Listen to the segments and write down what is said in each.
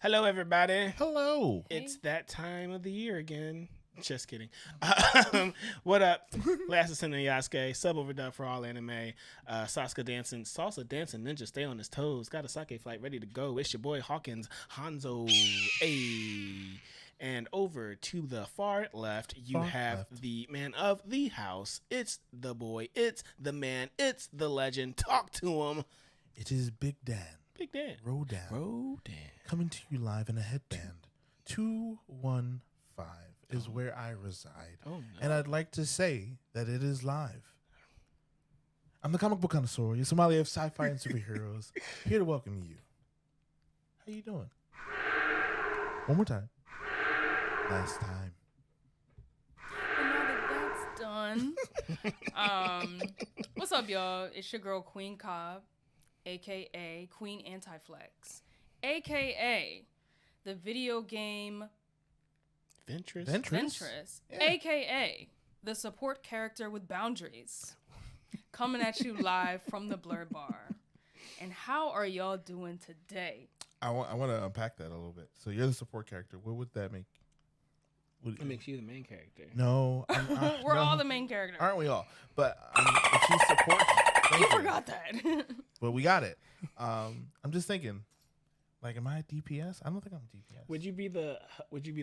Hello, everybody. Hello. It's that time of the year again. Just kidding. What up? Last Ascendant Yasuke, sub overdub for all anime. Salsa dancing ninja, stay on his toes. Got a sake flight ready to go. It's your boy Hawkins Hanzo. A. And over to the far left, the man of the house. It's the boy. It's the man. It's the legend. Talk to him. It is Big Dan. Big Dan. Rodan. Coming to you live in a headband. 215 is where I reside. Oh, no. And I'd like to say that it is live. I'm the comic book connoisseur, your Somali of sci-fi and superheroes, here to welcome you. How you doing? One more time. Last time. And now that that's done, what's up, y'all? It's your girl, Queen Cobb, a.k.a. Queen Anti-Flex, a.k.a. the video game Ventress, Yeah. a.k.a. the support character with boundaries, coming at you live from the Blurred Bar. And how are y'all doing today? I want to unpack that a little bit. So you're the support character. What would that make? It makes you the main character. No. We're no. all the main characters. Aren't we all? But if she supports... You forgot that. But we got it. I'm just thinking, like, am I DPS? I don't think I'm DPS. Would you be the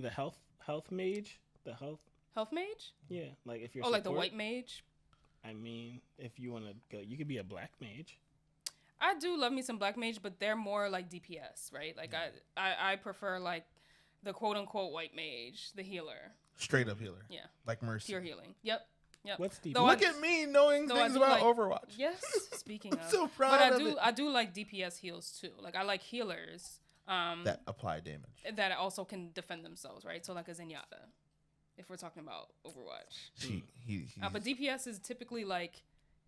health mage? The Health mage? yeah, like if you're Oh, like the support? white mage? I mean, if you want to go, you could be a black mage. I do love me some black mage, but they're more like DPS, right? Like I prefer like the quote unquote white mage, the healer. Straight up healer. Yeah. Like Mercy. Pure healing. Yep. What's DPS? Look at me knowing though things I do about like- Overwatch. Yes. Speaking of, so proud but of it. I do like DPS heals too. Like I like healers That apply damage. that also can defend themselves, right? So like a Zenyatta, if we're talking about Overwatch. But DPS is typically like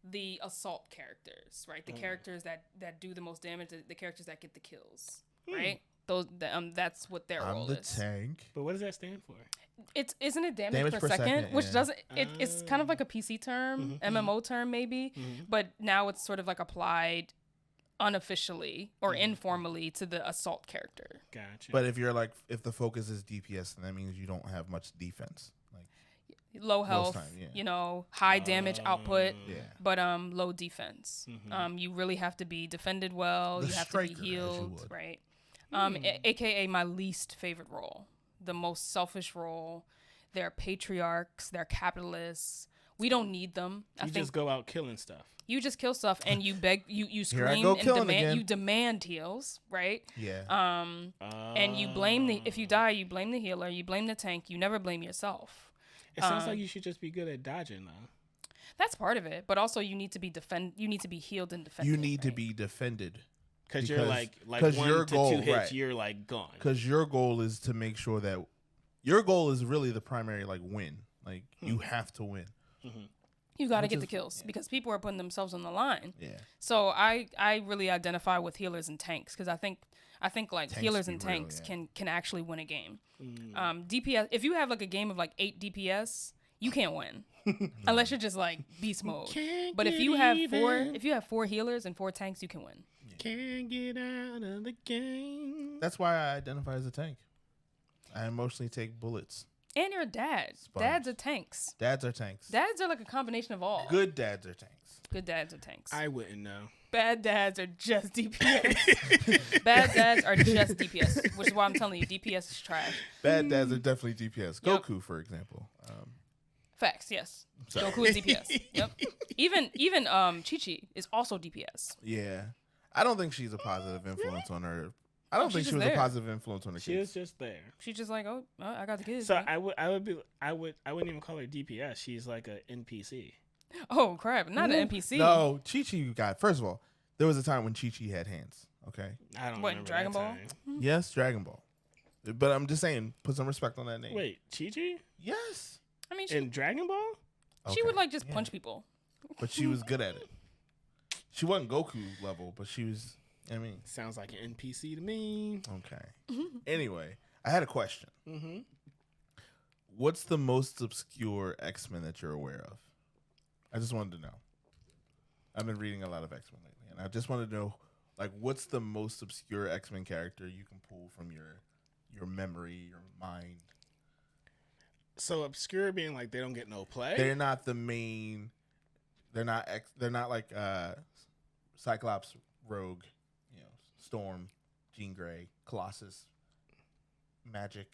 the assault characters, right? The characters that do the most damage, the characters that get the kills, right? Those that's what their I'm role the is. tank. But what does that stand for? Isn't it damage per second? Which yeah. doesn't it's kind of like a PC term, MMO term maybe, but now it's sort of like applied unofficially or informally to the assault character. Gotcha. But if the focus is DPS, then that means you don't have much defense. Like Low health, time, yeah. you know, high damage output, yeah. but low defense. You really have to be defended well. The You have to be striker, as you healed, would. right? AKA my least favorite role, the most selfish role. They're patriarchs. They're capitalists. We don't need them. you just go out killing stuff. You just kill stuff and you beg, you Here I scream go and killing demand. again. You demand heals, right? Yeah. And you blame if you die, you blame the healer. You blame the tank. You never blame yourself. It sounds like you should just be good at dodging, though. That's part of it, but also you need to be You need to be healed and defended. You need to right? be defended. Because you're like 1 your to goal, 2 hits, right. you're like gone. Because your goal is to make sure that your goal is really the primary win. Like you have to win. You got to Which get is- the kills because people are putting themselves on the line. Yeah. So I really identify with healers and tanks because I think like Tanks healers be and real, tanks yeah. can actually win a game. DPS, if you have like a game of like 8 DPS, you can't win unless you're just like beast mode. But if you have four healers and 4 tanks, you can win. Can't get out of the game. That's why I identify as a tank. I emotionally take bullets. And you're a dad. Sponge. Dads are tanks. Dads are tanks. Dads are like a combination of all. Good dads are tanks. Good dads are tanks. I wouldn't know. Bad dads are just DPS. Bad dads are just DPS, which is why I'm telling you, DPS is trash. Bad dads are definitely DPS. Yep. Goku, for example. Facts, yes. Sorry. Goku is DPS. Yep. Even Chi-Chi is also DPS. Yeah. I don't think she's a positive influence on her. I don't think she's she was just a there. positive influence on her She kids. was just there. She's just like, oh, I got the kids. So man. I wouldn't even call her DPS. She's like a NPC. Oh crap! Not an NPC. No, Chi-Chi got, first of all, there was a time when Chi-Chi had hands, okay? I don't What, remember Dragon that Ball? time. Yes, Dragon Ball. But I'm just saying, put some respect on that name. Wait, Chi-Chi? Yes. I mean, In Dragon Ball? she Okay, would like just yeah. punch people. But she was good at it. She wasn't Goku level, but she was, I mean, Sounds like an NPC to me. okay. Anyway, I had a question. Mm-hmm. What's the most obscure X-Men that you're aware of? I just wanted to know. I've been reading a lot of X-Men lately, and I just wanted to know, Like, what's the most obscure X-Men character you can pull from your memory, your mind? So obscure being like they don't get no play. They're not the main. They're not like Cyclops, Rogue, Storm, Jean Grey, Colossus, Magic.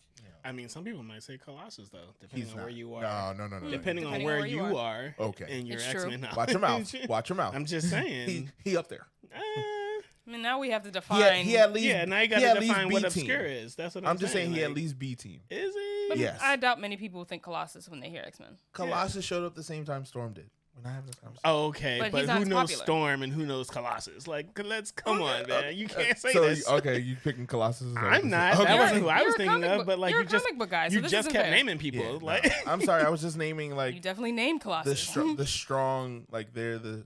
I mean, some people might say Colossus though, depending on where you are. No. Depending on where you are. Okay. In your It's true. X-Men knowledge. Watch your mouth. Watch your mouth. I'm just saying. he up there. I mean, now we have to define. He at least. Yeah, now you got to define what obscure is. That's what I'm just saying. He like, at least B team. Is he? But Yes. I doubt many people think Colossus when they hear X-Men. Colossus showed up the same time Storm did. We're not having this conversation. Oh, okay, But but he's not who as knows popular. Storm and who knows Colossus? Like, come on, man. You can't say so, this. Okay, you picking Colossus? I'm not. Okay. That wasn't who I was You're a thinking comic of. book- But like, you're you a just comic book guy, so you this just isn't kept fair. naming people. Yeah, like, no. I'm sorry. I was just naming You like definitely named Colossus. the strong, like they're the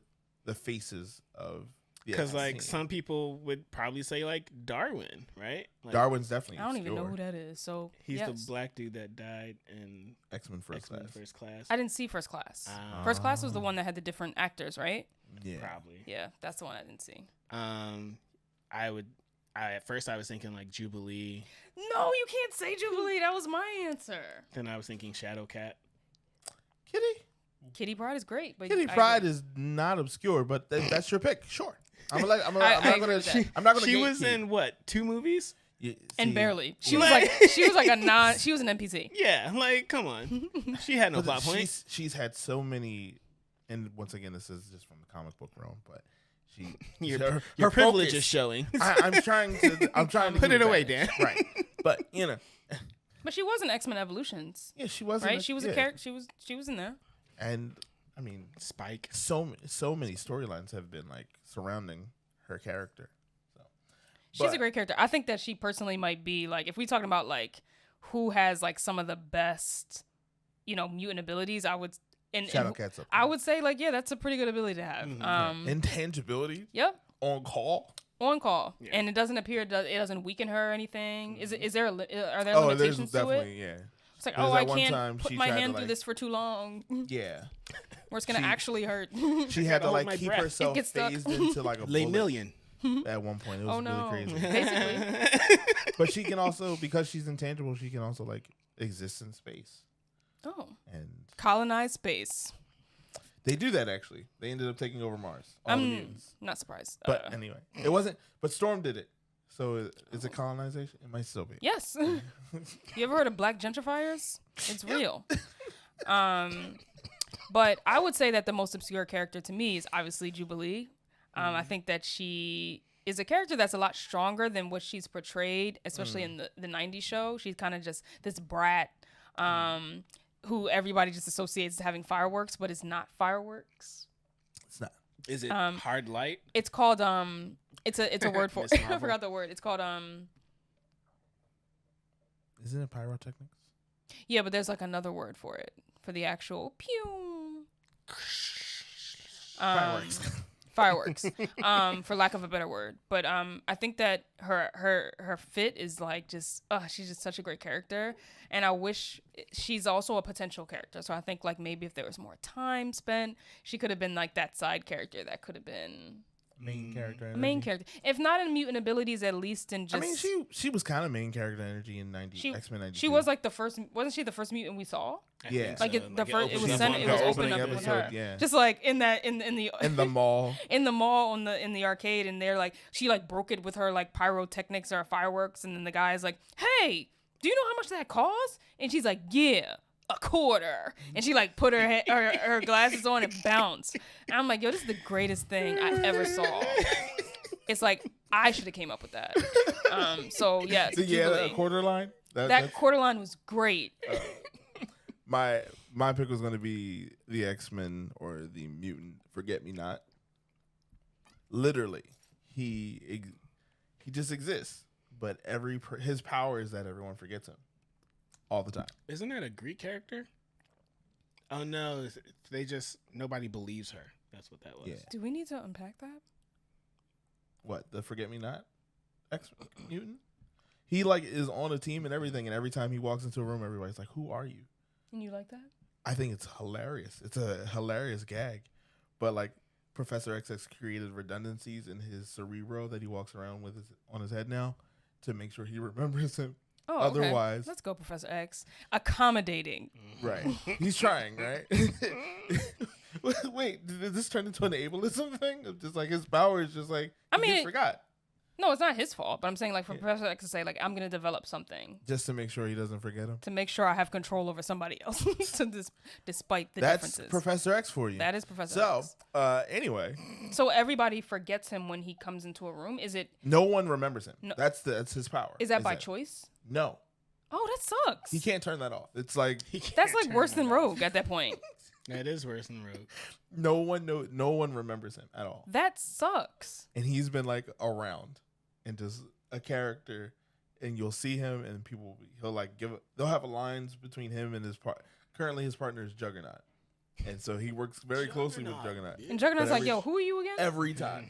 faces of. because like X-Men. some people would probably say like Darwin, right? Like, Darwin's definitely. I don't even know obscure. who that is. So He's yes. the black dude that died in X-Men First X-Men Class. First Class. I didn't see First Class. Ah. First Class was the one that had the different actors, right? Yeah. Probably. Yeah, that's the one I didn't see. At first I was thinking like Jubilee. No, you can't say Jubilee. That was my answer. Then I was thinking Shadowcat. Kitty. Kitty Pryde is great, but Kitty I Pryde agree. is not obscure, but that's your pick. Sure. I'm I agree with that. I'm not gonna. She was gatekeep. in what, 2 movies? Yeah, And see, barely. She Like- was like a non. She was an NPC. Yeah, like come on. She had no but plot points. she's had so many, and once again, this is just from the comic book realm, but she Your privilege focus- is showing. I'm trying to Put give it away, balance. Dan. Right, but But she was in X-Men Evolutions, yeah, she wasn't right? She was a character. She was in there. and I mean, Spike. so many storylines have been like surrounding her character. She's But- a great character. I think that she personally might be like, if we're talking about like who has like some of the best, mutant abilities, I would Shadowcat's up I would say like, yeah, that's a pretty good ability to have. Mhm. intangibility Yep. on call. On call, Yeah. and it doesn't appear it doesn't weaken her or anything. Is there are there Oh, there's limitations to it? definitely yeah. It's like, there's I that one time can't put she my tried to, hand through like- this for too long, Yeah, or it's gonna She- actually hurt. she had to hold like my keep breath. herself It gets stuck. phased into like a Lay bullet million. at one point. It was Oh, no. really crazy. Basically. But she can also, because she's intangible, she can also like exist in space. Oh, And colonize space. they do that actually. They ended up taking over Mars. All the I'm mutants. not surprised. But anyway, it wasn't. But Storm did it. So is it colonization? It might still be. yes. You ever heard of black gentrifiers? It's real. But I would say that the most obscure character to me is obviously Jubilee. I think that she is a character that's a lot stronger than what she's portrayed, especially in the 90s show. She's kind of just this brat who everybody just associates as having fireworks, but it's not fireworks. It's not. Is it hard light? It's called it's a word for Miss it. I Marvel. forgot the word. It's called Isn't it pyrotechnics? yeah, but there's like another word for it for the actual pew. Fireworks. Fireworks, for lack of a better word. But I think that her fit is like just she's just such a great character, and I wish she's also a potential character. So I think like maybe if there was more time spent, she could have been like that side character that could have been Main character. a main character, if not in mutant abilities, at least in just. I mean, she was kind of main character energy in X-Men 92. She was like the first. Wasn't she the first mutant we saw? I Yeah. think Like so. the first, it was opens sent. up It on was her. opened opening up with episode, her. yeah. Just like in the in the mall. in the mall in the arcade, and they're like she like broke it with her like pyrotechnics or fireworks, and then the guy's like, "Hey, do you know how much that costs?" And she's like, "Yeah, $25." And she like put her glasses on and bounced. And I'm like, "Yo, this is the greatest thing I ever saw." It's like I should have came up with that. So yes, So, yeah, Jubilee. that quarter line. That quarter line was great. My pick was going to be the X-Men or the mutant Forget Me Not. Literally, he just exists, but his power is that everyone forgets him all the time. Isn't that a Greek character? Oh no, nobody believes her. That's what that was. Yeah. Do we need to unpack that? What, the Forget Me Not X-Mutant? He like is on a team and everything, and every time he walks into a room, everybody's like, "Who are you?" And you like that? I think it's hilarious. It's a hilarious gag, but like Professor X has created redundancies in his cerebro that he walks around with on his head now to make sure he remembers him. Oh, Otherwise, okay. Let's go, Professor X. Accommodating. Right. He's trying, right? Wait, did this turn into an ableism thing? Of just like his power is just like he forgot. No, it's not his fault. But I'm saying like for Professor X to say like I'm gonna develop something just to make sure he doesn't forget him. To make sure I have control over somebody else, despite the That's differences. Professor X for you. That is Professor X. So, anyway. So everybody forgets him when he comes into a room. Is it? No one remembers him. No. That's his power. Is that by choice? No. Oh, that sucks. He can't turn that off. It's like that's like worse than Rogue at that point. That is worse than Rogue. No one remembers him at all. That sucks. And he's been like around and just a character, and you'll see him and he'll like they'll have lines between him and his currently his partner is Juggernaut. And so he works very closely with Juggernaut. And Juggernaut's like, yo, who are you again? Every time.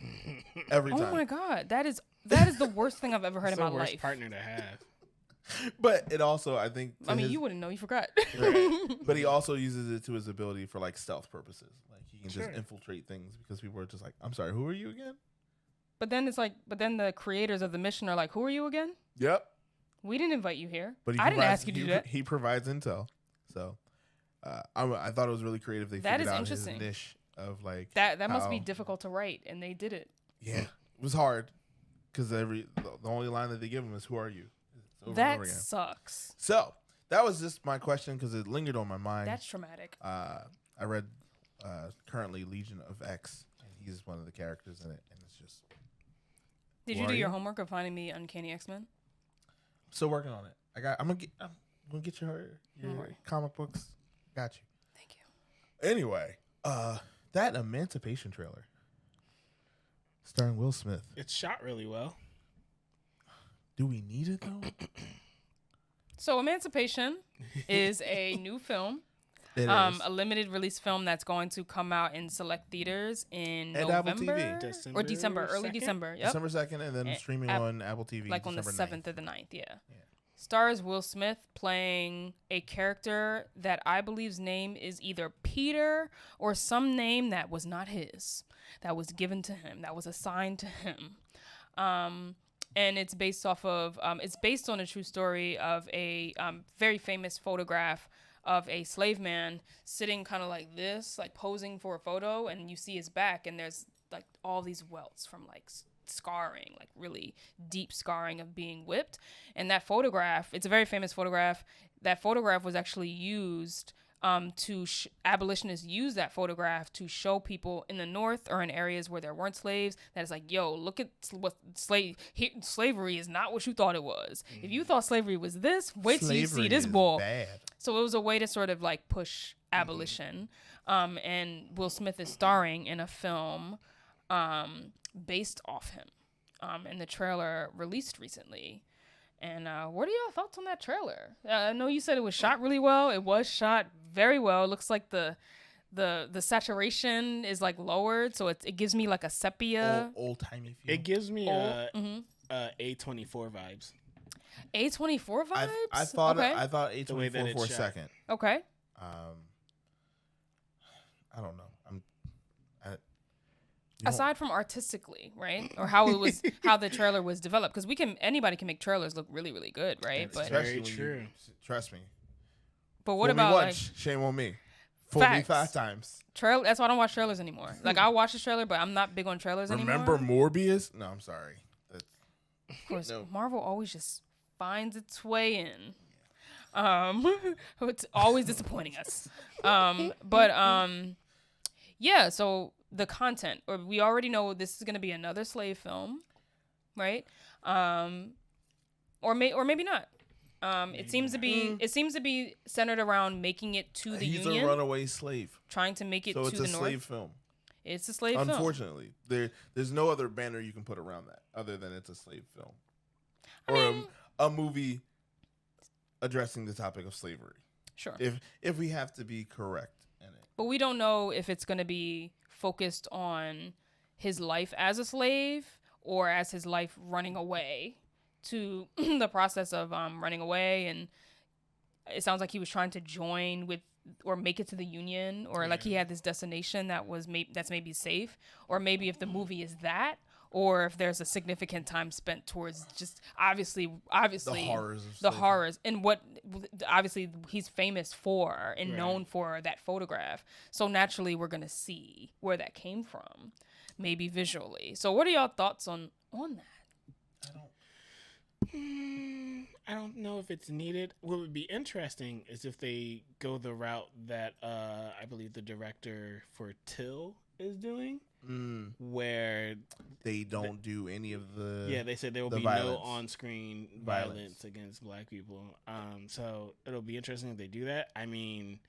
Every time. Oh my God. That is the worst thing I've ever heard in my life. Worst partner to have. But it also, I think... you wouldn't know. You forgot. Right. But he also uses it to his ability for, like, stealth purposes. Like, he can just infiltrate things because people are just like, I'm sorry, who are you again? But then then the creators of the mission are like, who are you again? Yep. We didn't invite you here. But I didn't ask you to do that. He provides intel. So, I thought it was really creative. They figured out his niche of, like... That must be difficult to write, and they did it. Yeah. It was hard because the only line that they give him is, who are you? That sucks. So that was just my question because it lingered on my mind. That's traumatic. I read currently Legion of X, and he's one of the characters in it, and it's just. Did you do your homework of finding me Uncanny X-Men? Still working on it. I'm gonna get your comic books. Got you. Thank you. Anyway, that Emancipation trailer starring Will Smith. It's shot really well. Do we need it though? So Emancipation is a new film. It is. A limited release film that's going to come out in select theaters in At November December or December, early 2nd? December. Yep. December 2nd, and then streaming on Apple TV. Like on the December 7th or the 9th, yeah. Stars Will Smith playing a character that I believe's name is either Peter or some name that was not his, that was given to him, that was assigned to him. And it's based off of, it's based on a true story of a very famous photograph of a slave man sitting kind of like this, like posing for a photo, and you see his back, and there's like all these welts from like scarring, like really deep scarring of being whipped. And that photograph, it's a very famous photograph. That photograph was actually used abolitionists use that photograph to show people in the North or in areas where there weren't slaves that it's like, yo, look at what slavery is not what you thought it was. If you thought slavery was this, wait till you see this bull. Bad. So it was a way to sort of like push abolition. And Will Smith is starring in a film based off him. And the trailer released recently. And what are your thoughts on that trailer? I know you said it was shot really well. It was shot very well. It looks like the saturation is like lowered, so it gives me like a sepia, old timey feel. It gives me A24 vibes. A24 vibes. I thought okay. I thought A24 for a second. Okay. I don't know. Aside from artistically, right, or how it was, how the trailer was developed, because anybody can make trailers look really, really good, right? That's very true. Trust me. But what about like, shame on me? Fooled me 5 times. That's why I don't watch trailers anymore. Like I'll watch the trailer, but I'm not big on trailers anymore. Remember Morbius? No, I'm sorry. Of course, Marvel always just finds its way in. It's always disappointing us. Yeah. So the content, or we already know this is going to be another slave film, right? Or maybe not. It seems to be centered around making it to the Union. He's a runaway slave. Trying to make it to the North. So it's a slave film. It's a slave film. Unfortunately, there's no other banner you can put around that other than it's a slave film, a movie addressing the topic of slavery. Sure. If we have to be correct in it, but we don't know if it's going to be focused on his life as a slave or as his life running away to the process of running away. And it sounds like he was trying to join with or make it to the Union, or like he had this destination that was that's maybe safe, or maybe if the movie is that, or if there's a significant time spent towards just obviously the horrors and what obviously he's famous for and known for that photograph. So naturally we're gonna see where that came from, maybe visually. So what are y'all thoughts on that? I don't know if it's needed. What would be interesting is if they go the route that I believe the director for Till is doing, where they don't do any of the they said there will be violence. No on-screen violence against black people. So it'll be interesting if they do that. I mean,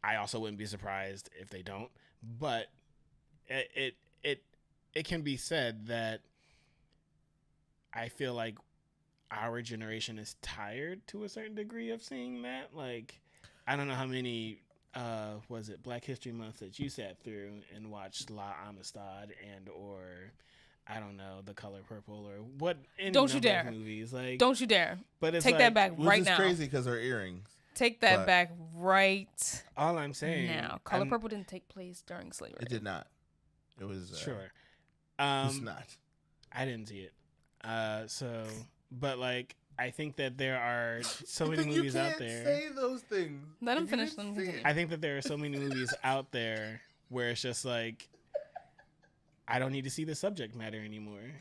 I also wouldn't be surprised if they don't, but it can be said that I feel like our generation is tired to a certain degree of seeing that. Like, I don't know how many was it Black History Month that you sat through and watched La Amistad and or I don't know, The Color Purple or what? Don't you dare! Movies like, don't you dare! But it's take that back right now. Which is crazy because her earrings. Take that back right. All I'm saying now, Color Purple didn't take place during slavery. It did not. It was sure. It's not. I didn't see it. So. But like, I think that there are so many movies out there. You can't say those things. Let him finish them. I think that there are so many movies out there where it's just like, I don't need to see the subject matter anymore.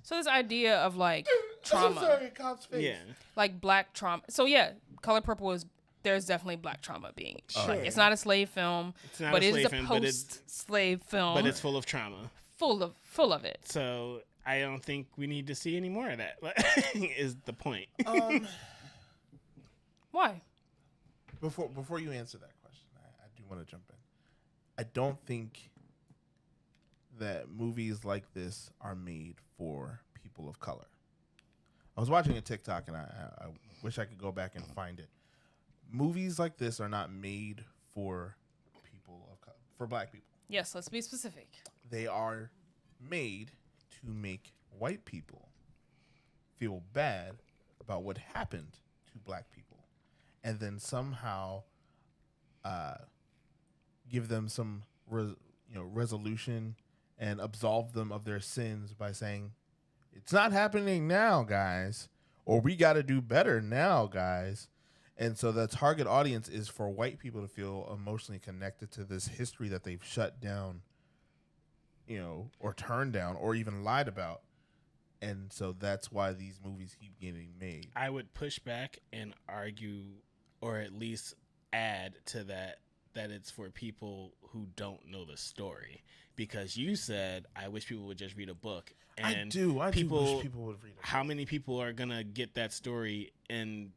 So this idea of like trauma, sorry, cop's face. Yeah, like black trauma. So yeah, Color Purple is. There's definitely black trauma being. Sure. Like, it's not a slave film, but it is a post-slave film. But it's full of trauma. Full of it. So. I don't think we need to see any more of that. Is the point? Why? Before you answer that question, I do want to jump in. I don't think that movies like this are made for people of color. I was watching a TikTok and I wish I could go back and find it. Movies like this are not made for people of color, for black people. Yes, let's be specific. They are made to make white people feel bad about what happened to black people, and then somehow give them some resolution and absolve them of their sins by saying, it's not happening now, guys, or we got to do better now, guys. And so the target audience is for white people to feel emotionally connected to this history that they've shut down, or turned down, or even lied about. And so that's why these movies keep getting made. I would push back and argue, or at least add to that it's for people who don't know the story. Because you said, I wish people would just read a book. And I do wish people would read a book. How many people are going to get that story in,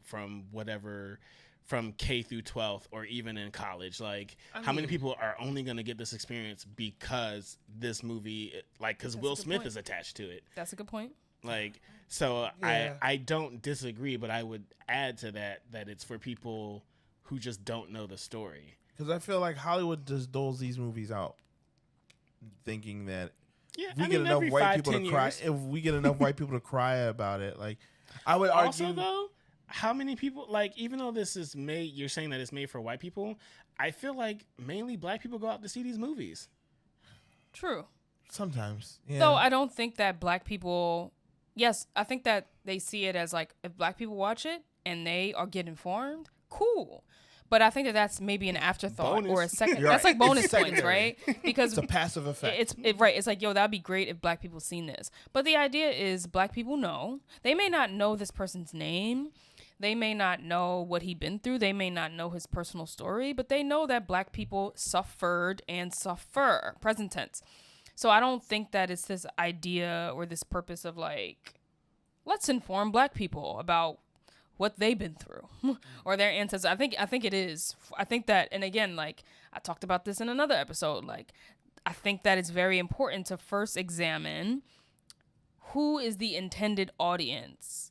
from whatever... from K through 12th or even in college? Like, how many people are only going to get this experience because this movie, like, because Will Smith is attached to it? That's a good point. Like, so yeah. I don't disagree, but I would add to that it's for people who just don't know the story. Because I feel like Hollywood just doles these movies out thinking that if we get enough white people to cry, if we get enough white people to cry about it, like, I would argue. Also, though, how many people, like, even though this is made, you're saying that it's made for white people, I feel like mainly black people go out to see these movies. True. Sometimes. Yeah. Though I don't think that black people, yes, I think that they see it as like, if black people watch it and they are get informed, cool. But I think that that's maybe an afterthought or a second. That's right. Like bonus points, right? Because it's a passive effect. Right. It's like, yo, that'd be great if black people seen this. But the idea is black people know. They may not know this person's name. They may not know what he'd been through. They may not know his personal story, but they know that black people suffered and suffer, present tense. So I don't think that it's this idea or this purpose of like, let's inform black people about what they've been through or their ancestors. I think it is. I think that, and again, like I talked about this in another episode, like I think that it's very important to first examine who is the intended audience.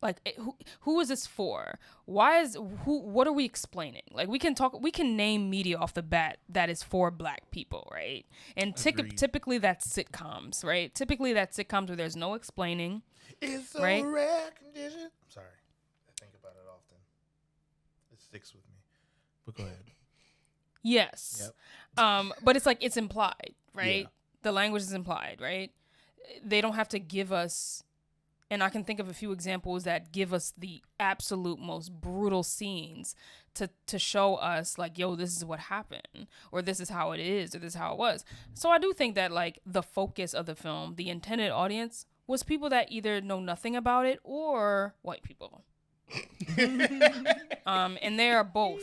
Like, who is this for? What are we explaining? Like, we can name media off the bat that is for black people, right? And typically that's sitcoms, right? Typically that's sitcoms where there's no explaining. It's right? a rare condition. I'm sorry. about it often. It sticks with me. But go ahead. Yes. Yep. But it's like it's implied, right? Yeah. The language is implied, right? They don't have to give us, and I can think of a few examples that give us the absolute most brutal scenes to show us like, yo, this is what happened, or this is how it is, or this is how it was. So I do think that like the focus of the film, the intended audience, was people that either know nothing about it or white people. And they are both.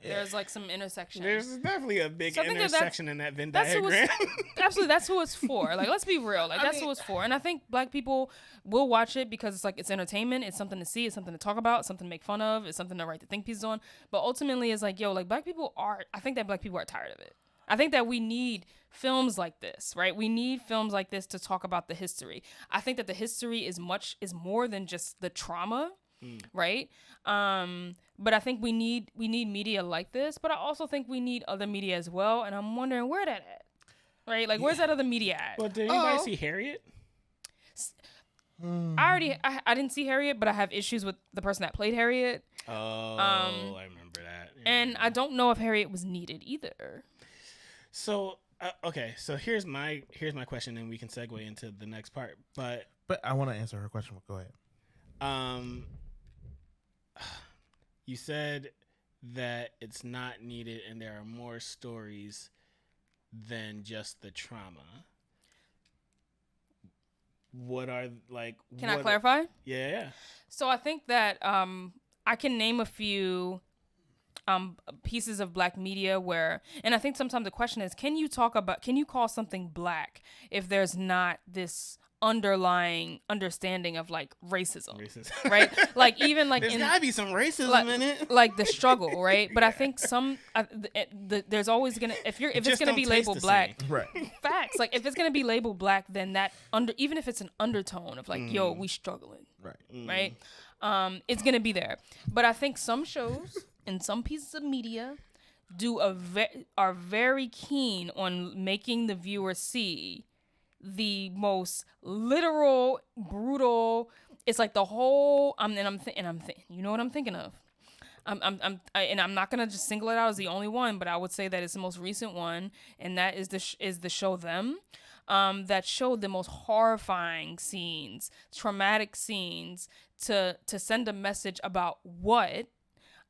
There's like some intersection. There's definitely a big intersection in that Venn diagram. Absolutely, that's who it's for. Like, let's be real. Like, that's who it's for. And I think black people will watch it because it's like it's entertainment. It's something to see. It's something to talk about. It's something to make fun of. It's something to write the think pieces on. But ultimately, it's like, yo, like black people are. I think that black people are tired of it. I think that we need films like this, right? We need films like this to talk about the history. I think that the history is more than just the trauma, right? But I think we need media like this, but I also think we need other media as well. And I'm wondering where that at, right? Like, where's that other media at? Well, did anybody see Harriet? I didn't see Harriet, but I have issues with the person that played Harriet. Oh, I remember that. Yeah. And I don't know if Harriet was needed either. So okay, so here's my question, and we can segue into the next part. But I want to answer her question. Go ahead. You said that it's not needed, and there are more stories than just the trauma. What are like? Can I clarify? Yeah. So I think that I can name a few pieces of black media where, and I think sometimes the question is, can you call something black if there's not this underlying understanding of like racism. Right? Like even like there's gotta be some racism in it, like the struggle, right? But I think there's always gonna if it's gonna be labeled black, right? Facts. Like if it's gonna be labeled black, then that even if it's an undertone of like, yo, we struggling, right? It's gonna be there. But I think some shows and some pieces of media are very keen on making the viewer see the most literal, brutal. It's like the whole. You know what I'm thinking of. I'm not gonna just single it out as the only one, but I would say that it's the most recent one, and that is the show Them, that showed the most horrifying scenes, traumatic scenes, to send a message about what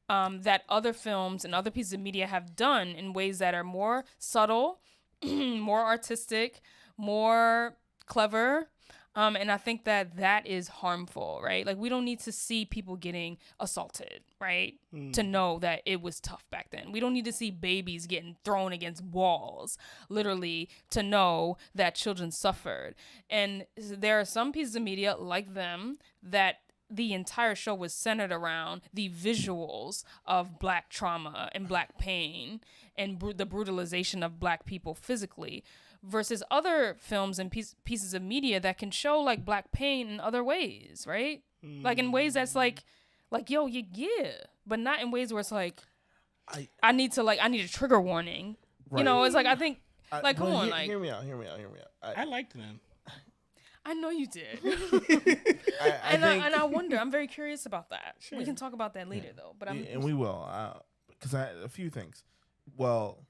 that other films and other pieces of media have done in ways that are more subtle, more artistic, more clever. And I think that is harmful, right? Like we don't need to see people getting assaulted, right? To know that it was tough back then. We don't need to see babies getting thrown against walls, literally, to know that children suffered. And there are some pieces of media like Them that the entire show was centered around the visuals of black trauma and black pain and the brutalization of black people physically, versus other films and pieces of media that can show like black pain in other ways, right? Like in ways that's like yo, yeah, but not in ways where it's like I need a trigger warning. Right. You know, it's like I think come on, hear me out. I liked Them. I know you did. I think, and I wonder. I'm very curious about that. Sure. We can talk about that later, though. But we will, because a few things. Well,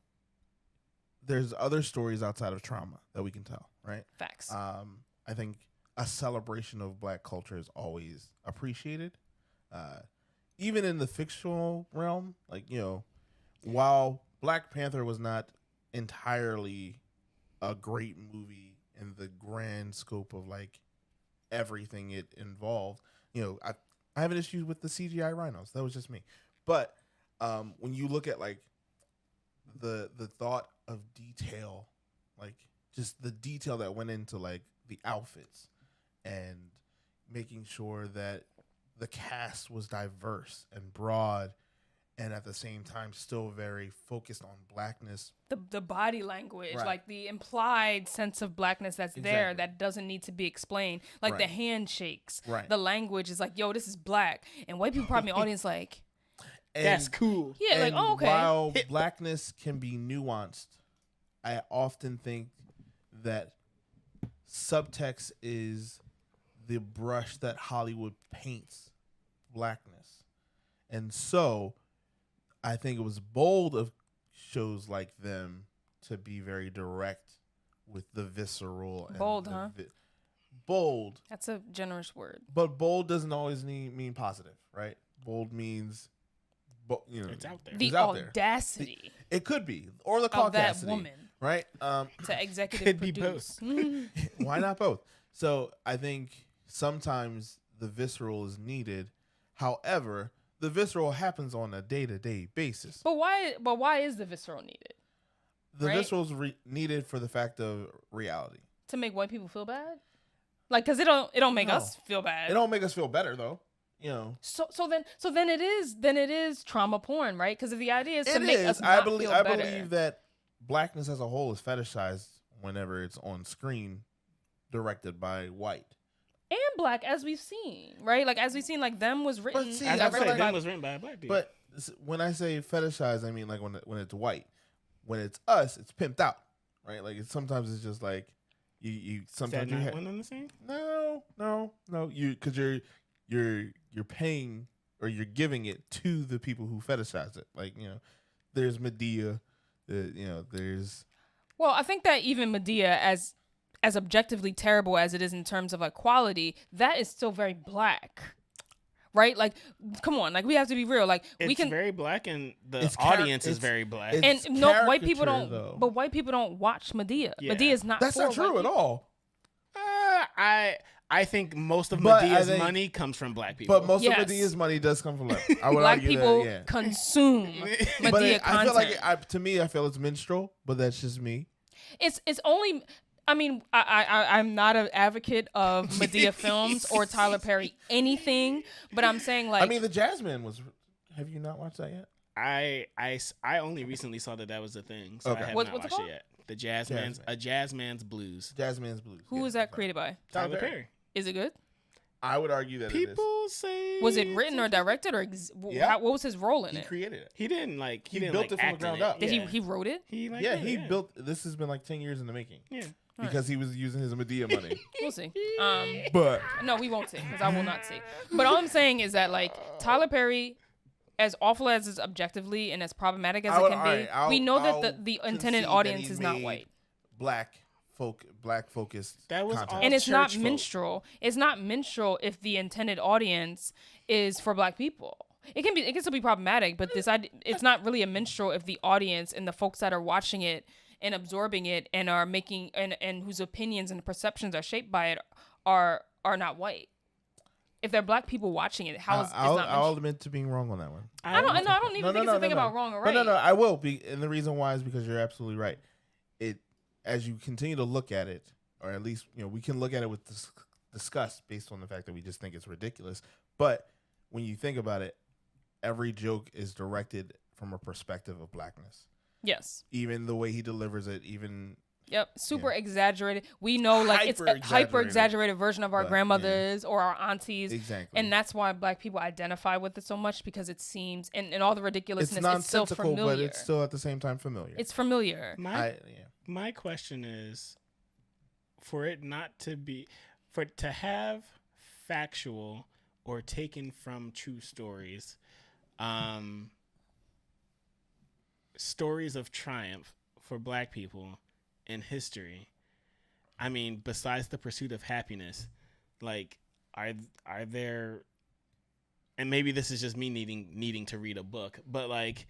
there's other stories outside of trauma that we can tell, right? Facts. I think a celebration of black culture is always appreciated, even in the fictional realm. Like, you know, while Black Panther was not entirely a great movie in the grand scope of like everything it involved, you know, I have an issue with the CGI rhinos. That was just me. But when you look at like the thought of detail, like just the detail that went into like the outfits and making sure that the cast was diverse and broad, and at the same time still very focused on blackness. The body language, right. Like the implied sense of blackness that's there that doesn't need to be explained. Like the handshakes, the language is like, yo, this is black. And white people probably in the audience like, that's cool. Yeah, like, oh, okay. While blackness can be nuanced, I often think that subtext is the brush that Hollywood paints blackness. And so I think it was bold of shows like them to be very direct with the visceral. Bold, and huh? Bold. That's a generous word. But bold doesn't always mean positive, right? Bold means, it's out there. The it's out audacity. It could be, or the of that caucasity, woman, right? To executive Could be produce. Why not both? So I think sometimes the visceral is needed. However, the visceral happens on a day-to-day basis. But why is the visceral needed? The right? visceral is needed for the fact of reality. To make white people feel bad? Like, cause it don't make us feel bad. It don't make us feel better though. You know. So then it is trauma porn, right? Because the idea is to make us I not believe feel better. I believe that blackness as a whole is fetishized whenever it's on screen, directed by white. And black, as we've seen, right? Like, as we've seen, like, Them was written. But see, As I feel said, like Them was written by black people. But when I say fetishized, I mean like when it's white. When it's us, it's pimped out, right? Like sometimes it's just like you sometimes is that not one and the same? No. You because you're paying or you're giving it to the people who fetishize it. Like there's Medea, there's. Well, I think that even Medea, as objectively terrible as it is in terms of like quality, that is still very black. Right? Like, come on. Like, we have to be real. Like, it's very black, and the audience is very black. And no, white people don't. Though. But white people don't watch Medea. Yeah. Medea is not. That's not true at all. I think most of But Medea's money comes from black people. But most of Medea's money does come from black. I would black argue people that, yeah. consume Medea But I content. feel like to me, I feel it's minstrel, but that's just me. It's only. I mean, I'm not an advocate of Medea films or Tyler Perry anything, but I'm saying like. I mean, the Jazzman was. Have you not watched that yet? I only recently saw that was a thing, so Okay. I have What's not it watched called? it yet. The Jazzman's Blues. Jazzman's Blues. Who was that created by? Tyler Perry. Is it good? I would argue that People say. Was it written or directed or Yeah. what was his role in he it? created it. He didn't like. He didn't built like it from the act in ground it. up. Did Yeah. he wrote it? He like Yeah, did it, he built. This has been like 10 years in the making. Yeah. Because he was using his Medea money. We'll see. But No, we won't see because I will not see. But all I'm saying is that like Tyler Perry, as awful as is objectively and as problematic as it can be, we know that the intended audience is not white. Black focused. That was content. all And it's not church folk. minstrel. It's not minstrel if the intended audience is for black people. It can still be problematic, but it's not really a minstrel if the audience and the folks that are watching it and absorbing it and are making and whose opinions and perceptions are shaped by it are not white. If they're black people watching it, how is it's not minstrel? I'll admit to being wrong on that one. I don't even think it's a thing about wrong or right. No, I will be, and the reason why is because you're absolutely right. It as you continue to look at it, or at least we can look at it with disgust based on the fact that we just think it's ridiculous. But when you think about it, every joke is directed from a perspective of blackness. Yes. Even the way he delivers it, even. Yep, super exaggerated. We know like it's a hyper exaggerated version of our grandmothers or our aunties. Exactly. And that's why black people identify with it so much because it seems and all the ridiculousness it's still familiar. But it's still at the same time familiar. It's familiar. My question is for it not to be to have factual or taken from true stories stories of triumph for black people in history. I mean, besides the pursuit of happiness, like are there, and maybe this is just me needing to read a book, but like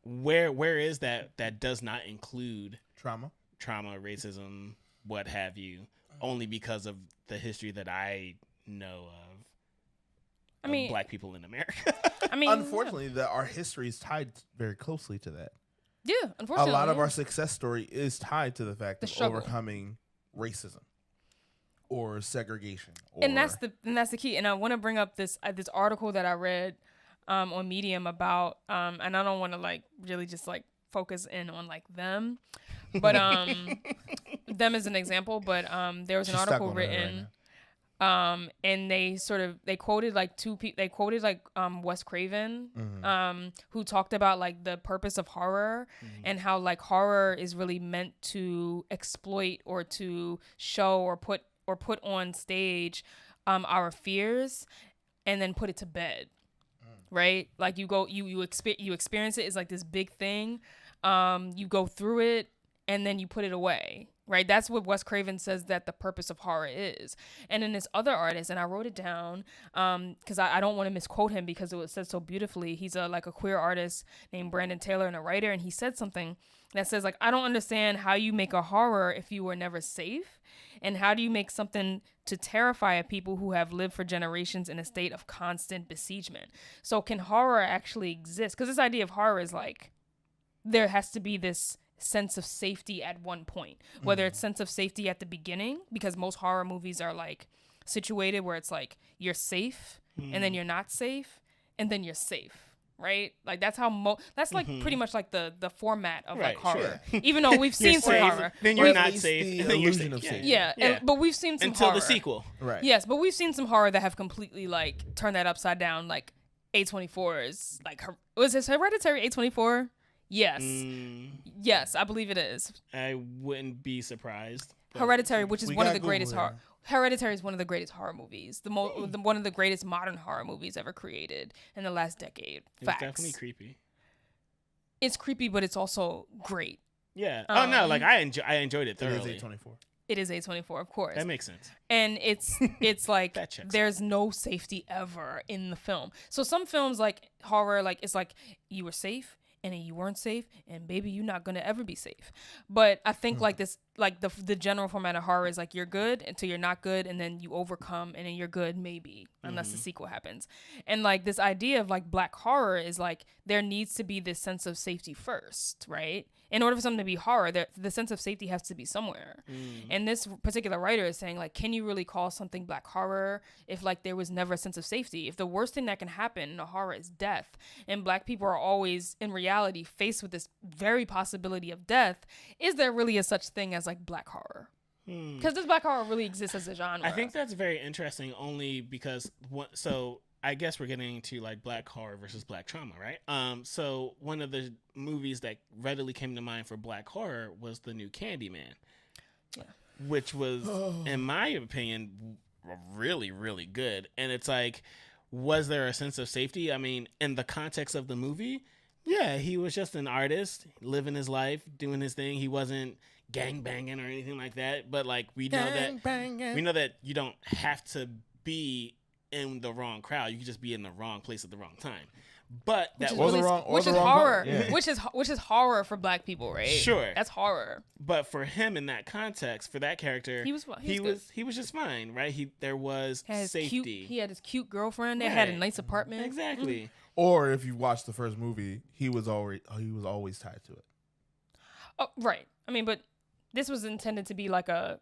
where is that does not include trauma, racism, what have you, only because of the history that I know of. I mean, black people in America. I mean, unfortunately, our history is tied very closely to that. Yeah, unfortunately, a lot of our success story is tied to the fact of overcoming racism or segregation, and that's the key. And I want to bring up this article that I read on Medium about, and I don't want to like really just like focus in on like them, but them as an example. But there was an article written. And they quoted like Wes Craven, who talked about like the purpose of horror and how like horror is really meant to exploit or to show or put on stage our fears and then put it to bed. Right? Like you experience it as like this big thing. You go through it and then you put it away. Right? That's what Wes Craven says that the purpose of horror is. And then this other artist, and I wrote it down because I don't want to misquote him because it was said so beautifully. He's like a queer artist named Brandon Taylor and a writer, and he said something that says like, I don't understand how you make a horror if you were never safe, and how do you make something to terrify a people who have lived for generations in a state of constant besiegement. So can horror actually exist? Because this idea of horror is like, there has to be this sense of safety at one point, whether it's sense of safety at the beginning, because most horror movies are like situated where it's like you're safe and then you're not safe and then you're safe, right? Like that's how that's like pretty much like the format of like horror. Sure. Even though we've seen some horror, then you're not safe, and then you're safe. But we've seen some until horror. The sequel, right? Yes, but we've seen some horror that have completely like turned that upside down. Like A24 is like, was this Hereditary A24? Yes. Yes, I believe it is. I wouldn't be surprised. Hereditary, which is one of the greatest horror. Hereditary is one of the greatest horror movies. One of the greatest modern horror movies ever created in the last decade. Facts. It's definitely creepy. It's creepy, but it's also great. Yeah. No, like I enjoyed it thoroughly. It is A24. It is A24, of course. That makes sense. And it's like there's out. no safety ever in the film. So some films like horror, like it's like you were safe and then you weren't safe, and baby, you're not gonna ever be safe. But I think like this, like the general format of horror is like you're good until you're not good, and then you overcome, and then you're good maybe, unless the sequel happens. And like this idea of like black horror is like there needs to be this sense of safety first, right? In order for something to be horror, the sense of safety has to be somewhere. And this particular writer is saying like, can you really call something black horror if like there was never a sense of safety? If the worst thing that can happen in a horror is death, and black people are always in reality faced with this very possibility of death, is there really a such thing as like black horror? Because does black horror really exist as a genre? I think that's very interesting only because so I guess we're getting into like black horror versus black trauma, right? So one of the movies that readily came to mind for black horror was the new Candyman, which was, in my opinion, really, really good. And it's like, was there a sense of safety? I mean, in the context of the movie, yeah, he was just an artist living his life, doing his thing. He wasn't gang banging or anything like that. But like we know that you don't have to be in the wrong crowd. You can just be in the wrong place at the wrong time. But that was horror. Yeah. Which is horror for black people, right? Sure, that's horror. But for him in that context, for that character, he was just fine, right? There was safety. He had his cute girlfriend. They had a nice apartment. Exactly. Or if you watch the first movie, he was always tied to it. Oh, right. I mean, but this was intended to be like a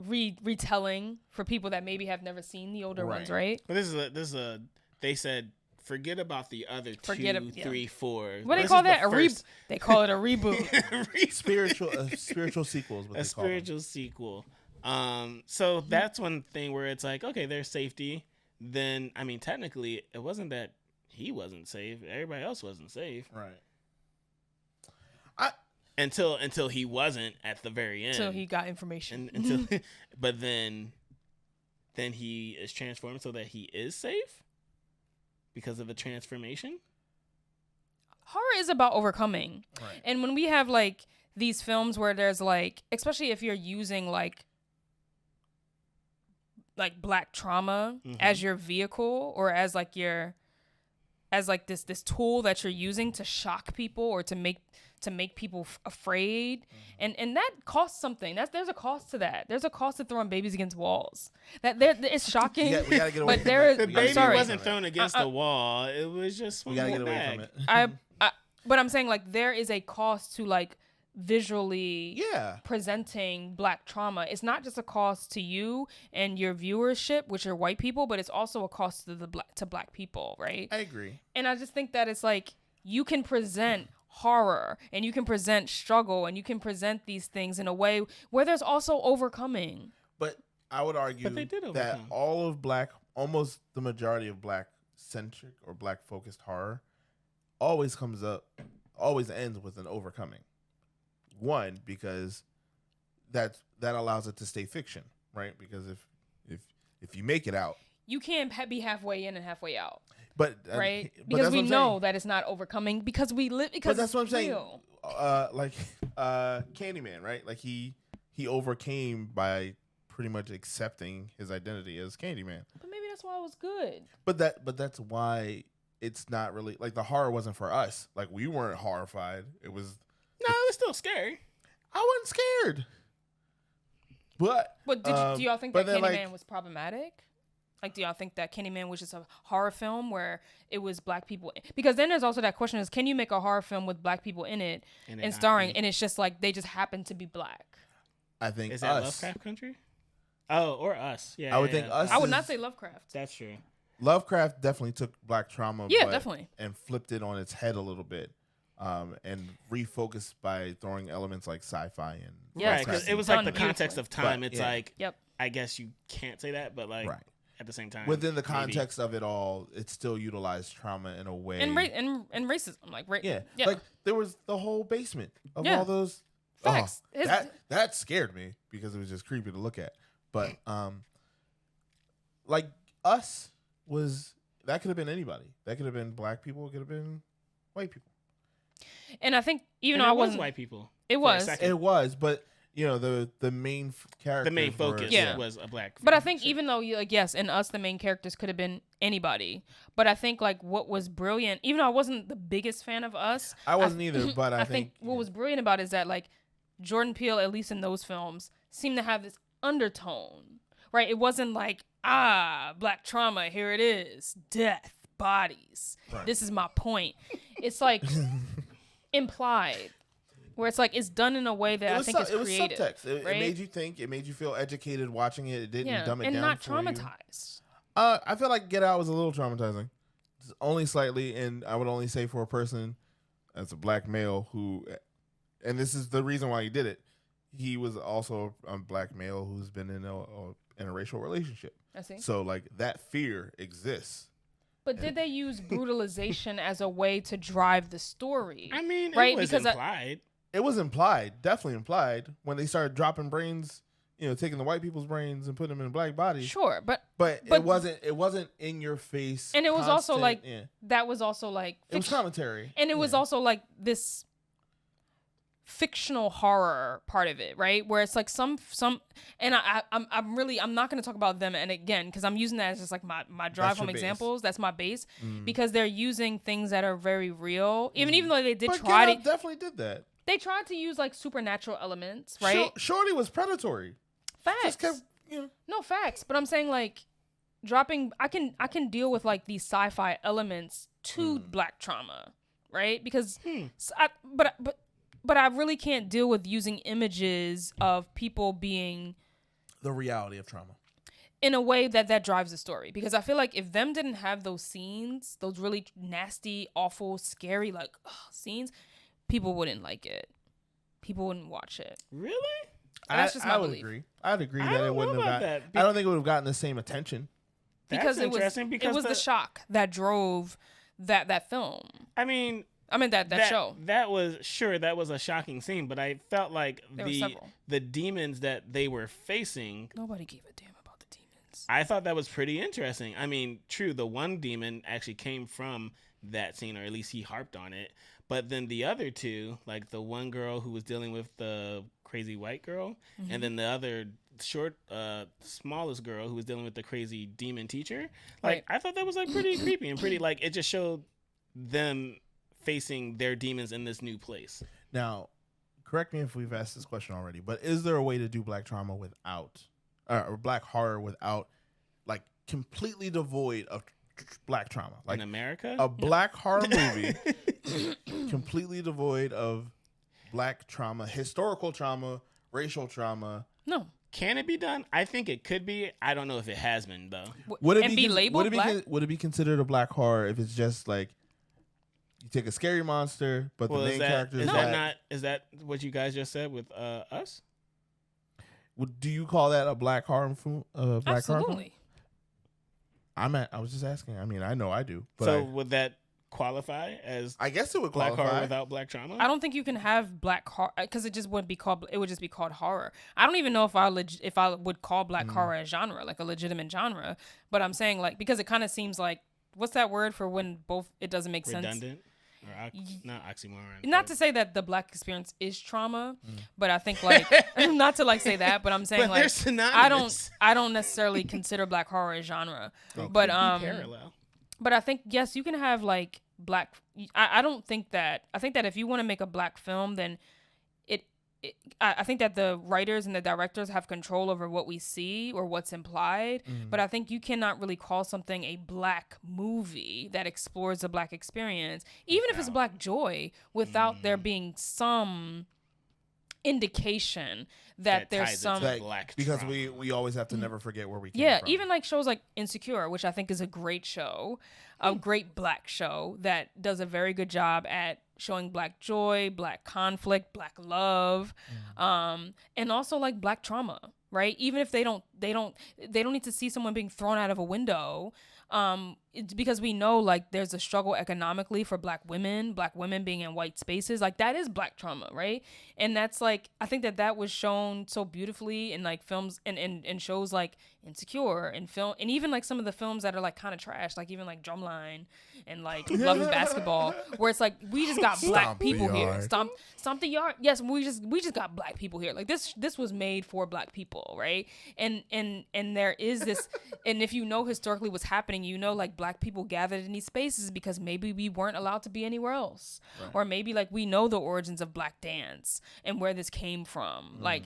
retelling for people that maybe have never seen the older ones, right? But this is a. They said forget about the other 2, 3, 4. What do they call that? They call it a reboot. spiritual sequel is what a spiritual sequel. So that's one thing where it's like, okay, there's safety. Then I mean, technically, it wasn't that he wasn't safe. Everybody else wasn't safe. Right. Until he wasn't at the very end. Until he got information. But then he is transformed so that he is safe because of the transformation. Horror is about overcoming. Right. And when we have like these films where there's like, especially if you're using like black trauma as your vehicle, or as like this tool that you're using to shock people or to make people afraid, and that costs something. There's a cost to that. There's a cost to throwing babies against walls. It's shocking. We gotta get away but from that. The baby wasn't thrown against the wall. It was just we gotta get away from it. But I'm saying like there is a cost to like visually presenting black trauma. It's not just a cost to you and your viewership, which are white people, but it's also a cost to black people, right? I agree. And I just think that it's like you can present horror and you can present struggle and you can present these things in a way where there's also overcoming. But I would argue that almost the majority of black centric or black focused horror always ends with an overcoming. One, because that allows it to stay fiction, right? Because if you make it out, you can't be halfway in and halfway out. But right? But because that's we what I'm know saying. that it's not overcoming because we live. Because But that's what I'm saying. real. Like Candyman, right? Like he overcame by pretty much accepting his identity as Candyman. But maybe that's why it was good. But that's why it's not really like the horror wasn't for us. Like we weren't horrified. It was was still scary. I wasn't scared. But do y'all think that then, Candyman was problematic? Like, do y'all think that Candyman was just a horror film where it was black people? Because then there's also that question: is can you make a horror film with black people in it and starring, and it's just like they just happen to be black? I think is that Lovecraft Country? Oh, or Us? Yeah, I would think Us. I would not say Lovecraft. That's true. Lovecraft definitely took black trauma, definitely, and flipped it on its head a little bit, and refocused by throwing elements like sci-fi and right, because it was like the context of time. But, it's like, I guess you can't say that, but like. Right. At the same time, within the context of it all, it still utilized trauma in a way, and racism, like like there was the whole basement of all those facts. That scared me because it was just creepy to look at. But like Us was that could have been anybody. That could have been black people. It could have been white people. And I think even though I wasn't white people, it was, but. You know, the main character. The main focus was a black. But I think even though, like, yes, in Us, the main characters could have been anybody. But I think, like, what was brilliant, even though I wasn't the biggest fan of Us. I wasn't either, but I think what was brilliant about it is that, like, Jordan Peele, at least in those films, seemed to have this undertone, right? It wasn't like, black trauma, here it is, death, bodies. Right. This is my point. It's, like, implied. Where it's like it's done in a way that I think is creative. It was subtext. It made you think. It made you feel educated watching it. It didn't dumb it down. And not traumatized. I feel like Get Out was a little traumatizing, only slightly. And I would only say for a person as a black male who, and this is the reason why he did it. He was also a black male who's been in a racial relationship. I see. So like that fear exists. But did they use brutalization as a way to drive the story? I mean, right? It was implied. It was implied, definitely implied, when they started dropping brains, taking the white people's brains and putting them in black bodies. Sure, but it wasn't in your face. And it was also like that was also like it was commentary. And it was also like this fictional horror part of it, right? Where it's like some and I'm not going to talk about them and again because I'm using that as just like my drive home examples. That's my base because they're using things that are very real. Even though they did definitely did that. They tried to use like supernatural elements, right? Shorty was predatory. Facts. Just kept, No facts, but I'm saying like dropping. I can deal with like these sci-fi elements to black trauma, right? Because, but I really can't deal with using images of people being the reality of trauma in a way that drives the story. Because I feel like if them didn't have those scenes, those really nasty, awful, scary like scenes. People wouldn't like it. People wouldn't watch it. Really? That's just my belief. Agree. I'd agree that it wouldn't have gotten. I don't think it would have gotten the same attention. Because it was the shock that drove that film. I mean that show. That was a shocking scene, but I felt like the demons that they were facing. Nobody gave a damn about the demons. I thought that was pretty interesting. I mean, true, the one demon actually came from that scene, or at least he harped on it. But then the other two, like the one girl who was dealing with the crazy white girl, and then the other smallest girl who was dealing with the crazy demon teacher. Like, I thought that was like pretty creepy and pretty like it just showed them facing their demons in this new place. Now, correct me if we've asked this question already, but is there a way to do black trauma without, or black horror without, like completely devoid of black trauma? Like in America, a black horror movie completely devoid of black trauma, historical trauma, racial trauma. No. Can it be done? I think it could be. I don't know if it has been though. Would it be labeled black? Would it be considered a black horror if it's just like you take a scary monster, but the main character is not? Is that what you guys just said with Us? Do you call that a black horror film? Absolutely. I was just asking. I mean, I know I do. But so would that qualify as I guess it would black qualify. horror without black trauma? I don't think you can have black horror because it just wouldn't be called. It would just be called horror. I don't even know if I would call black horror a genre, like a legitimate genre. But I'm saying like because it kind of seems like what's that word for when both it doesn't make sense. Redundant. Or not oxymoron. Not to say that the black experience is trauma, but I think like not to like say that, but I'm saying But like they're synonymous. I don't necessarily consider black horror a genre, but Parallel. but I think yes, you can have like black. I don't think that. I think that if you want to make a black film, then I think that the writers and the directors have control over what we see or what's implied. But I think you cannot really call something a black movie that explores the black experience, even if it's black joy, without there being some indication that there's some black because trauma. we always have to never forget where we came from. even like shows like Insecure, which I think is a great show, a great black show that does a very good job at showing black joy, black conflict, black love, and also like black trauma, right? Even if they don't need to see someone being thrown out of a window, it's because we know like there's a struggle economically for black women being in white spaces, like that is black trauma, right? And that's like I think that was shown so beautifully in like films and shows like Insecure and film, and even like some of the films that are like kind of trash, like even like Drumline and like Love and Basketball, where it's like we just got black people here. Stomp the yard. Yes, we just got black people here. Like this was made for black people, right? And there is this, and if you know historically what's happening, you know like black people gathered in these spaces because maybe we weren't allowed to be anywhere else, or maybe like we know the origins of black dance and where this came from, like.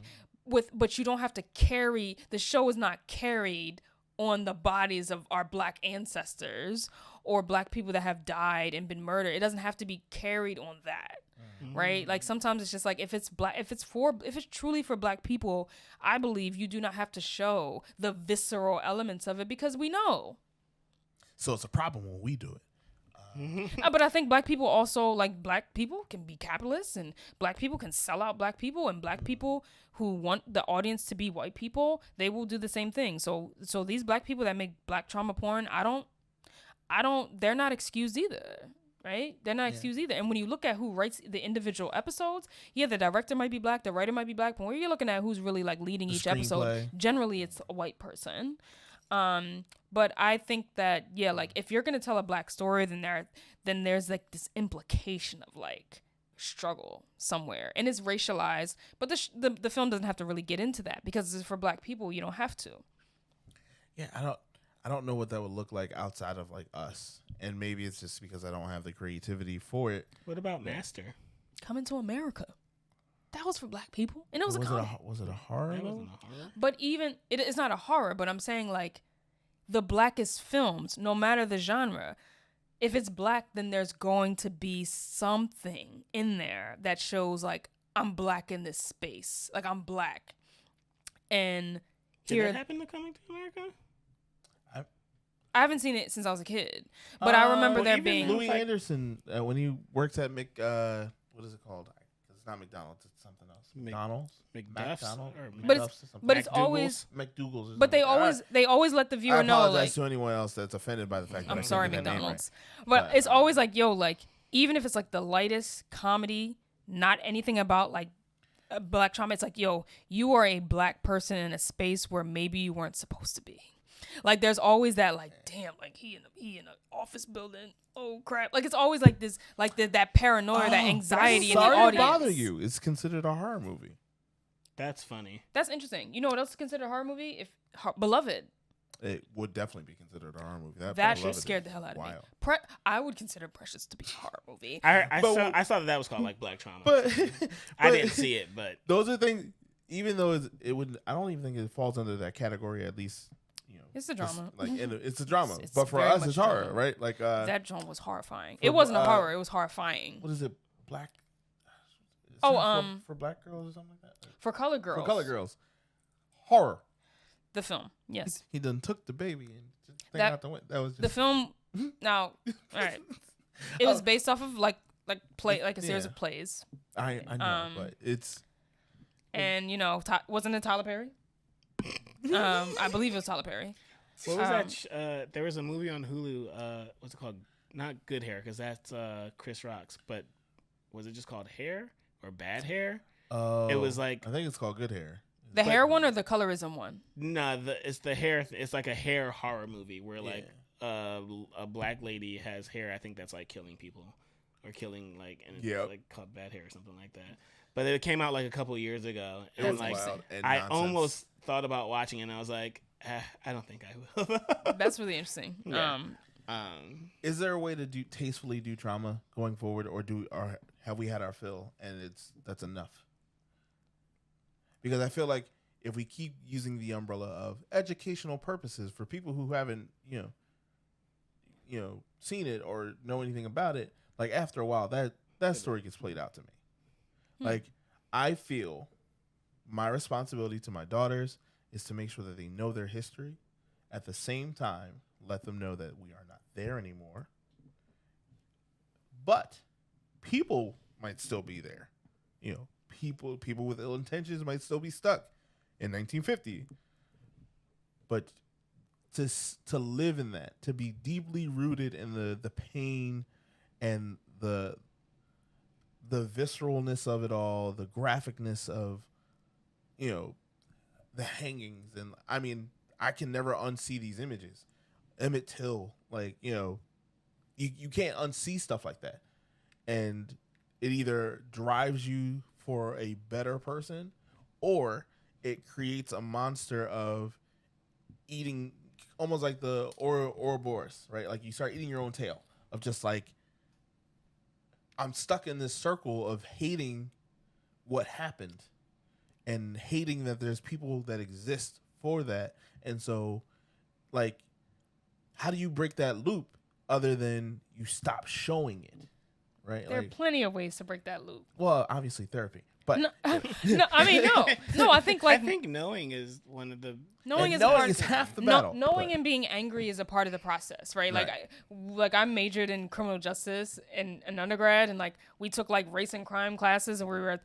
But you don't have to carry, the show is not carried on the bodies of our black ancestors or black people that have died and been murdered. It doesn't have to be carried on that, right? Like sometimes it's just like if it's truly for black people, I believe you do not have to show the visceral elements of it because we know. So it's a problem when we do it. But I think black people also, like black people can be capitalists and black people can sell out black people, and black people who want the audience to be white people, they will do the same thing. So these black people that make black trauma porn, they're not excused either, right? They're not excused either. And when you look at who writes the individual episodes, the director might be black, the writer might be black, but when you're looking at who's really like leading each episode, generally it's a white person. But I think that like if you're gonna tell a black story, then there's like this implication of like struggle somewhere, and it's racialized. But the film doesn't have to really get into that because it's for black people. You don't have to. Yeah, I don't know what that would look like outside of like us, and maybe it's just because I don't have the creativity for it. What about Master? Coming to America. That was for black people, and it was a comedy. Was it a horror? That wasn't a horror. But even it's not a horror. But I'm saying like the blackest films, no matter the genre, if it's black, then there's going to be something in there that shows like I'm black in this space, like I'm black. And Did that happen to Coming to America? I haven't seen it since I was a kid, but I remember there being Louis Anderson when he works at what is it called? It's not McDonald's. It's something else. McDonald's. But it's always McDougal's. But they always let the viewer know. I apologize like, to anyone else that's offended by the fact that I'm I sorry, can't get that name McDonald's. right. But it's always like like even if it's like the lightest comedy, not anything about like black trauma. It's like you are a black person in a space where maybe you weren't supposed to be. Like there's always that like damn like he in an office building, oh crap, like it's always like this like that paranoia, that anxiety in the audience. Sorry to bother you. It's considered a horror movie. That's funny. That's interesting. You know what else is considered a horror movie? Beloved. It would definitely be considered a horror movie. That shit scared the hell out of me. I would consider Precious to be a horror movie. I saw that was called like black trauma. But I didn't see it. But those are things. Even though it would, I don't even think it falls under that category. At least. It's a drama. It's a drama. It's but for us, it's horror, drama. right? Like that drama was horrifying. It wasn't a horror. It was horrifying. What is it? Black. For black girls or something like that. For colored girls. For colored girls. Horror. The film. Yes. He done took the baby and just out the window. That was just the film. Now, all right. It was based off of like a series of plays. I know, but it's. And wasn't it Tyler Perry? I believe it was Tyler Perry. What was that? There was a movie on Hulu. What's it called? not Good Hair, because that's Chris Rock's, but was it just called Hair or Bad Hair? Oh, it was like I think it's called Good Hair. The hair one or the colorism one? No, it's the hair. It's like a hair horror movie where like a black lady has hair. I think that's like killing people or killing like and it's like called Bad Hair or something like that. But it came out like a couple years ago, and like I almost thought about watching it, and I was like, I don't think I will. That's really interesting. Yeah. Is there a way to tastefully do trauma going forward, or have we had our fill and that's enough? Because I feel like if we keep using the umbrella of educational purposes for people who haven't, seen it or know anything about it, like after a while that story gets played out to me. Like I feel my responsibility to my daughters is to make sure that they know their history. At the same time, let them know that we are not there anymore. But people might still be there. People with ill intentions might still be stuck in 1950. But to live in that, to be deeply rooted in the pain and the visceralness of it all, the graphicness of, the hangings. And I mean, I can never unsee these images. Emmett Till, you can't unsee stuff like that. And it either drives you for a better person or it creates a monster of eating, almost like the Ouroboros, right? Like you start eating your own tail of just like, I'm stuck in this circle of hating what happened and hating that there's people that exist for that. And so, like, how do you break that loop other than you stop showing it, right? There are plenty of ways to break that loop. Well, obviously therapy. But no, I think I think knowing is one of the knowing is half the battle. Knowing and being angry is a part of the process, right? Like I majored in criminal justice in undergrad, and like we took like race and crime classes, and we were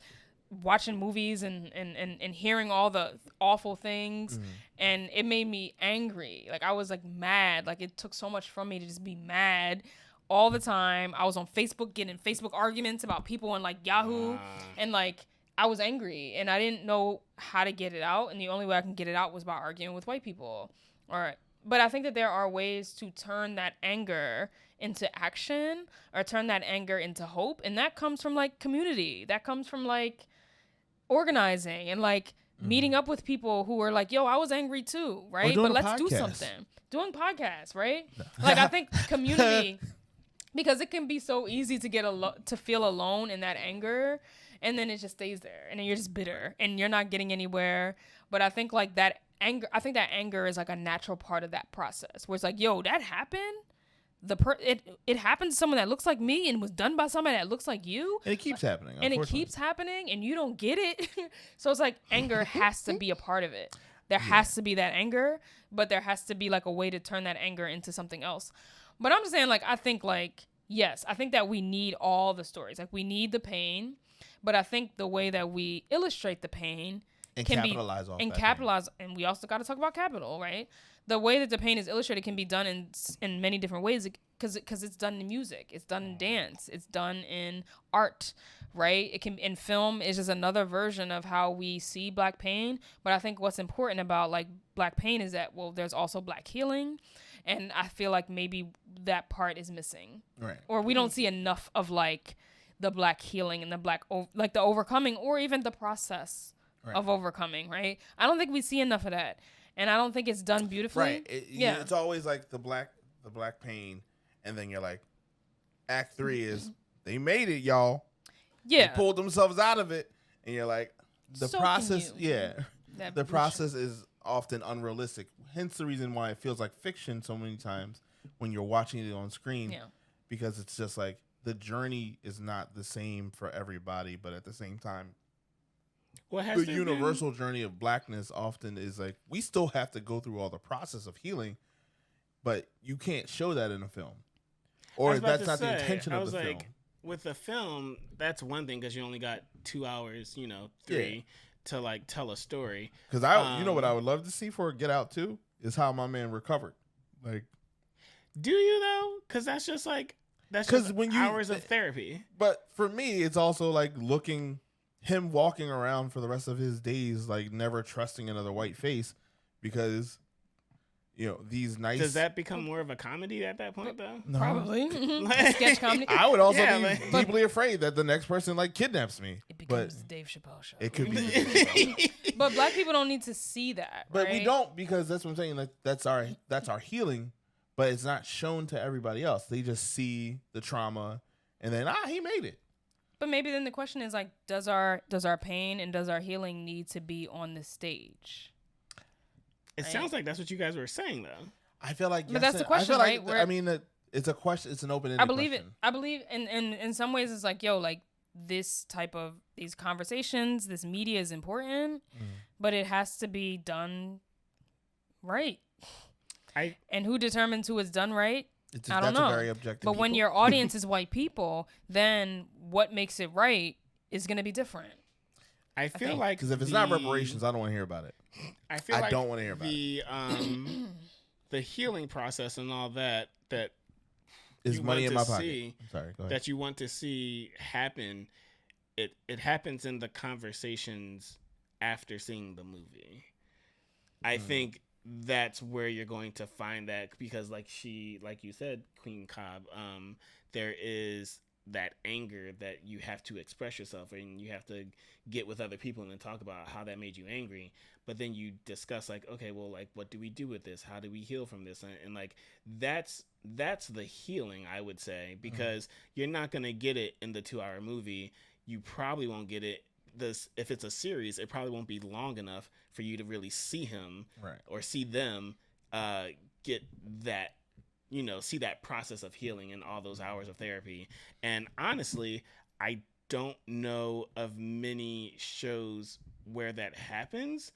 watching movies and hearing all the awful things, and it made me angry. Like I was like mad. Like it took so much from me to just be mad all the time. I was on Facebook getting Facebook arguments about people on like Yahoo, and like I was angry and I didn't know how to get it out, and the only way I can get it out was by arguing with white people. But I think that there are ways to turn that anger into action or turn that anger into hope, and that comes from like community. That comes from like organizing and like meeting up with people who are like, yo, I was angry too, right? But let's do something. Doing podcasts, right? No. Like I think community, because it can be so easy to get to feel alone in that anger, and then it just stays there, and then you're just bitter and you're not getting anywhere. But I think like that anger, that anger is like a natural part of that process, where it's like, yo, that happened. It happened to someone that looks like me and was done by somebody that looks like you. And it keeps happening. And it keeps happening and you don't get it. So it's like anger has to be a part of it. There has to be that anger, but there has to be like a way to turn that anger into something else. But I'm just saying, like, I think like, yes, I think that we need all the stories. Like we need the pain, but I think the way that we illustrate the pain and can capitalize off and that capitalize. Pain. And we also got to talk about capital, right? The way that the pain is illustrated can be done in many different ways, because it's done in music, it's done in dance, it's done in art, right? It can in film is just another version of how we see Black pain. But I think what's important about like Black pain is that, well, there's also Black healing, and I feel like maybe that part is missing, right? Or we don't see enough of like the Black healing and the Black like the overcoming, or even the process of overcoming, right? I don't think we see enough of that. And I don't think it's done beautifully. Right. It's always like the black pain, and then you're like, Act 3 is they made it, y'all. Yeah. They pulled themselves out of it, and you're like, the process. Yeah. The process is often unrealistic. Hence the reason why it feels like fiction so many times when you're watching it on screen. Yeah. Because it's just like the journey is not the same for everybody, but at the same time, the universal journey of Blackness often is like, we still have to go through all the process of healing, but you can't show that in a film, or that's not the intention of the film. With the film, that's one thing, because you only got 2 hours, 3 to like tell a story. Because you know what I would love to see for Get Out 2 is how my man recovered. Like, do you though? Because that's just like hours of therapy. But for me, it's also like him walking around for the rest of his days, like never trusting another white face, because these nice. Does that become more of a comedy at that point, though? No. Probably. Sketch comedy. I would also be deeply afraid that the next person like kidnaps me. It becomes the Dave Chappelle show. It could be. The Dave Chappelle. But black people don't need to see that. But right? we don't, because that's what I'm saying. Like that's our healing, but it's not shown to everybody else. They just see the trauma, and then he made it. But maybe then the question is like, does our pain and does our healing need to be on the stage? It sounds like that's what you guys were saying, though. I feel like, but that's the question, right? I mean, it's a question. It's an open-ended I believe question. it. I believe, in some ways, it's like, like this type of these conversations, this media is important, but it has to be done right. And who determines who is done right? I don't know. That's a very objective. But when your audience is white people, then what makes it right is going to be different. I feel like because if it's not reparations, I don't want to hear about it. I don't want to hear about it. The healing process and all that is money in my pocket. Sorry, go ahead. That you want to see happen. It happens in the conversations after seeing the movie. I think that's where you're going to find that, because like you said, Queen Cobb, there is that anger that you have to express yourself, and you have to get with other people and then talk about how that made you angry. But then you discuss like, okay, well, like, what do we do with this? How do we heal from this? And like, that's the healing, I would say, because you're not going to get it in the 2-hour movie. You probably won't get it. If it's a series, it probably won't be long enough for you to really see him or see them get that, see that process of healing in all those hours of therapy. And honestly, I don't know of many shows where that happens,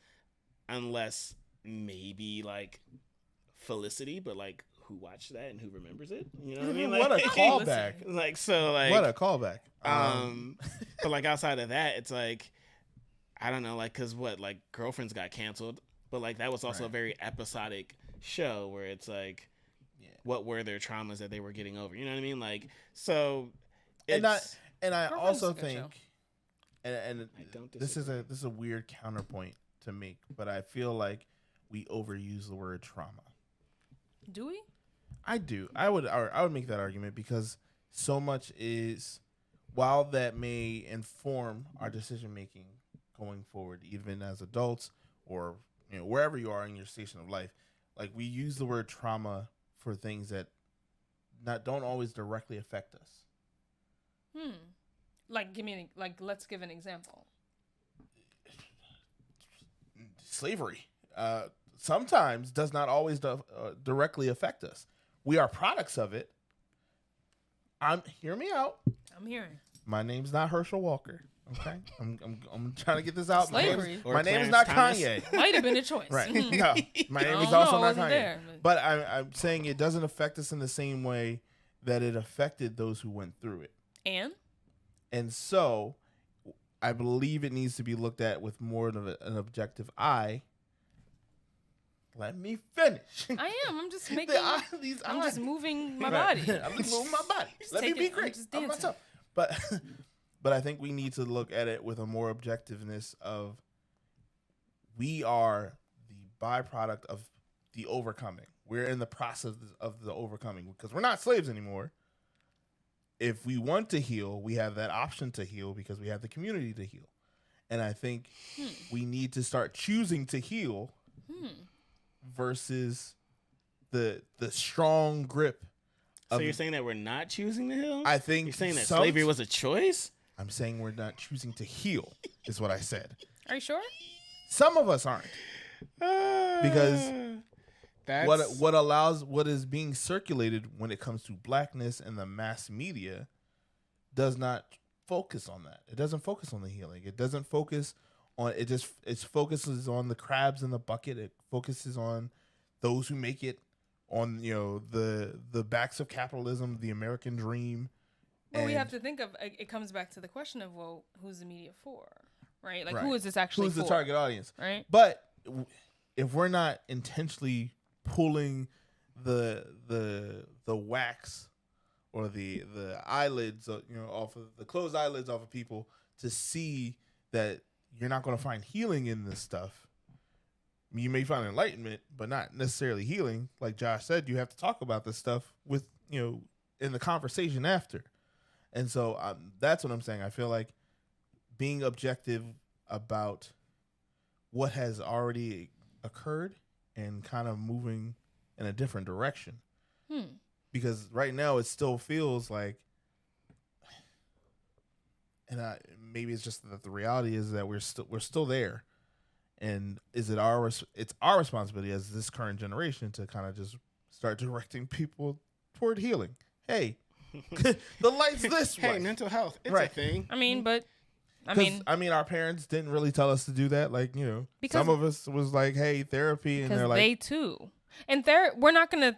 unless maybe like Felicity, but like, who watched that and who remembers it? You know what I mean? Like, what a callback! What a callback! But like outside of that, it's like, I don't know, like, cause like Girlfriends got canceled, but like that was also a very episodic show where it's like, what were their traumas that they were getting over? You know what I mean? Like, so. And I also think, and this is a weird counterpoint to make, but I feel like we overuse the word trauma. Do we? I do. I would make that argument, because so much is, while that may inform our decision making going forward, even as adults or wherever you are in your station of life, like we use the word trauma for things that don't always directly affect us. Like let's give an example. Slavery sometimes does not always directly affect us. We are products of it. Hear me out. I'm hearing. My name's not Herschel Walker. Okay, I'm trying to get this out. Slavery. My name is not Thomas. Kanye. Might have been a choice. Right. No, my name is also not Kanye. There, but I'm saying it doesn't affect us in the same way that it affected those who went through it. And so, I believe it needs to be looked at with more of an objective eye. Let me finish. I am. I'm just making. I'm just moving my body. I'm just moving my body. Let me be great. I'm myself. But I think we need to look at it with a more objectiveness of, we are the byproduct of the overcoming. We're in the process of the overcoming, because we're not slaves anymore. If we want to heal, we have that option to heal, because we have the community to heal. And I think we need to start choosing to heal versus the strong grip. So you're saying that we're not choosing to heal? I think you're saying that slavery was a choice? I'm saying we're not choosing to heal, is what I said. Are you sure? Some of us aren't. Because what is being circulated when it comes to blackness and the mass media does not focus on that. It doesn't focus on the healing. It doesn't focus on it. It focuses on the crabs in the bucket. It focuses on those who make it, on the backs of capitalism, the American dream. Well, we have to think of it. Comes back to the question of, well, who's the media for, right? Like, who is this actually? Who's the target audience, right? But if we're not intentionally pulling the wax or the eyelids, off of the closed eyelids off of people to see that you're not going to find healing in this stuff. You may find enlightenment, but not necessarily healing. Like Josh said, you have to talk about this stuff with, in the conversation after. And so that's what I'm saying. I feel like being objective about what has already occurred and kind of moving in a different direction. Because right now it still feels like, and maybe it's just that the reality is that we're still there. And is it it's our responsibility as this current generation to kind of just start directing people toward healing. Hey, the light's this way. Hey, mental health, it's a thing. I mean, but our parents didn't really tell us to do that. Like, because some of us was like, hey, therapy, and they're like, they too. And we're not gonna.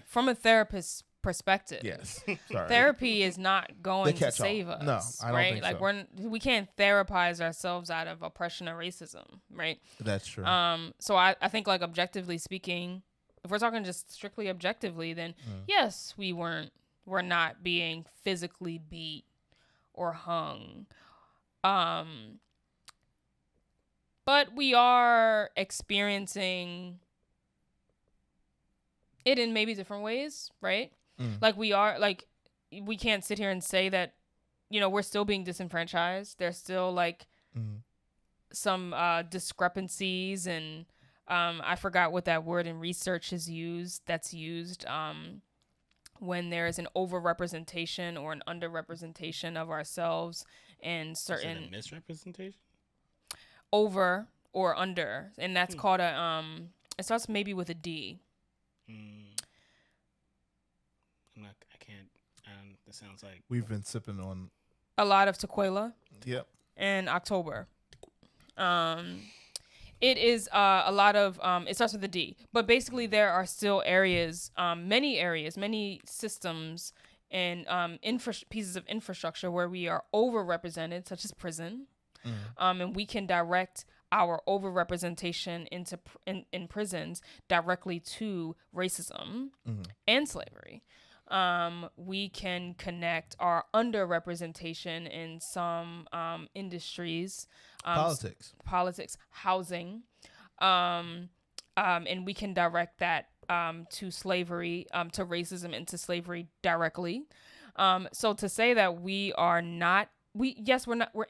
From a therapist's perspective. Yes. Sorry. Therapy is not going to save us. No, I don't think so. We can't therapize ourselves out of oppression or racism, right? That's true. So I think, like, objectively speaking, if we're talking just strictly objectively, then yes, we're not being physically beat or hung. But we are experiencing it in maybe different ways, right? Like, we can't sit here and say that, we're still being disenfranchised. There's still, like, some discrepancies, and I forgot what that word in research is used. That's used when there is an overrepresentation or an underrepresentation of ourselves in certain. Is it a misrepresentation? Over or under, and that's called it starts maybe with a D. It sounds like we've been sipping on a lot of tequila. Yep. In October. It is a lot of it starts with a D, but basically there are still many systems and pieces of infrastructure where we are overrepresented, such as prison. And we can direct our overrepresentation in prisons directly to racism and slavery. We can connect our underrepresentation in some industries, politics, housing, and we can direct that to slavery, to racism and to slavery directly. So to say that we're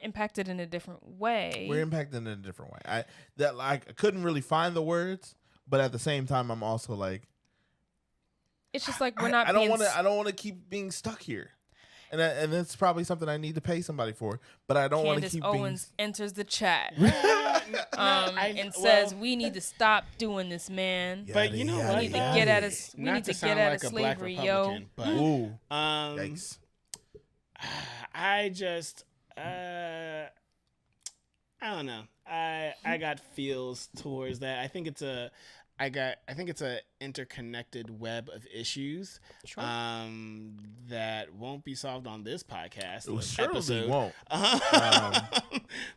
impacted in a different way. We're impacted in a different way. I couldn't really find the words, but at the same time, I'm also like, it's just like we're not. I don't want to keep being stuck here, and that's probably something I need to pay somebody for. But I don't want to keep. Owens enters the chat, and says we need to stop doing this, man. But you know what? We need to get at us. We need to get out of slavery, yo. But, yikes. I just I don't know. I got feels towards that. I think it's a interconnected web of issues that won't be solved on this podcast. Surely won't.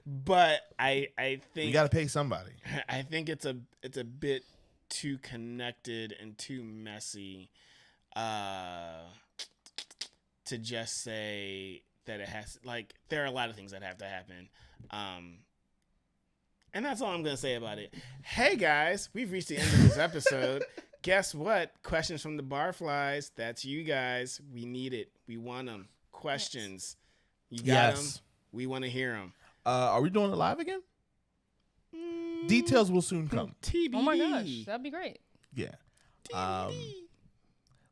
But I think you got to pay somebody. I think it's a bit too connected and too messy to just say that it has, like, there are a lot of things that have to happen. And that's all I'm going to say about it. Hey, guys, we've reached the end of this episode. Guess what? Questions from the Barflies. That's you guys. We need it. We want them. Questions. You got them? We want to hear them. Are we doing it live again? Details will soon come. TBD. Oh, my gosh. That'd be great. Yeah.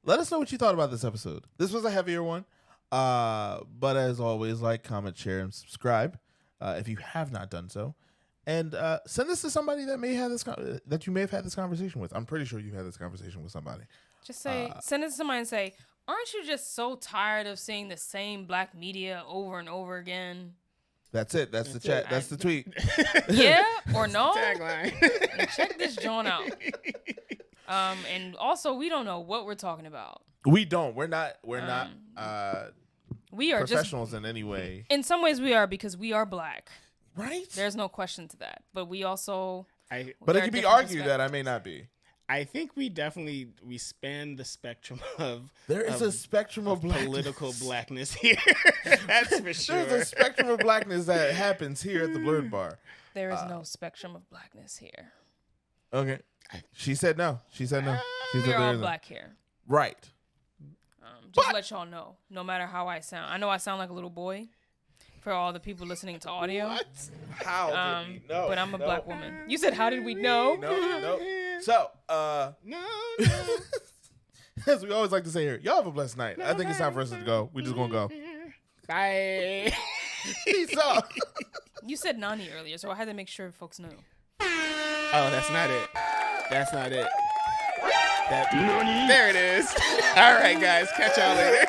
Let us know what you thought about this episode. This was a heavier one. But as always, like, comment, share, and subscribe if you have not done so. And send this to somebody that you may have had this conversation with. I'm pretty sure you've had this conversation with somebody. Just say, send it to somebody and say, aren't you just so tired of seeing the same black media over and over again? That's it. That's the chat. That's the tweet. Yeah or no? Tagline. Check this joint out. And also, we don't know what we're talking about. We don't. We're not. We are professionals just, in any way. In some ways, we are, because we are black. Right. There's no question to that. But we also. But it can be argued that I may not be. I think we span the spectrum of There is a spectrum of political blackness here. That's for sure. There's a spectrum of blackness that happens here at the Blurred Bar. There is no spectrum of blackness here. Okay. She said no. She said no. She said We're all isn't. black here. Right. Just to let y'all know, no matter how I sound. I know I sound like a little boy for all the people listening to audio. What? How did we know? But I'm a black woman. You said, how did we know? No. So, No. as we always like to say here, y'all have a blessed night. I think it's time for us to go. We just gonna go. Bye. Peace out. You said Nani earlier, so I had to make sure folks knew. Oh, that's not it. That's not it. There it is. All right, guys. Catch y'all later.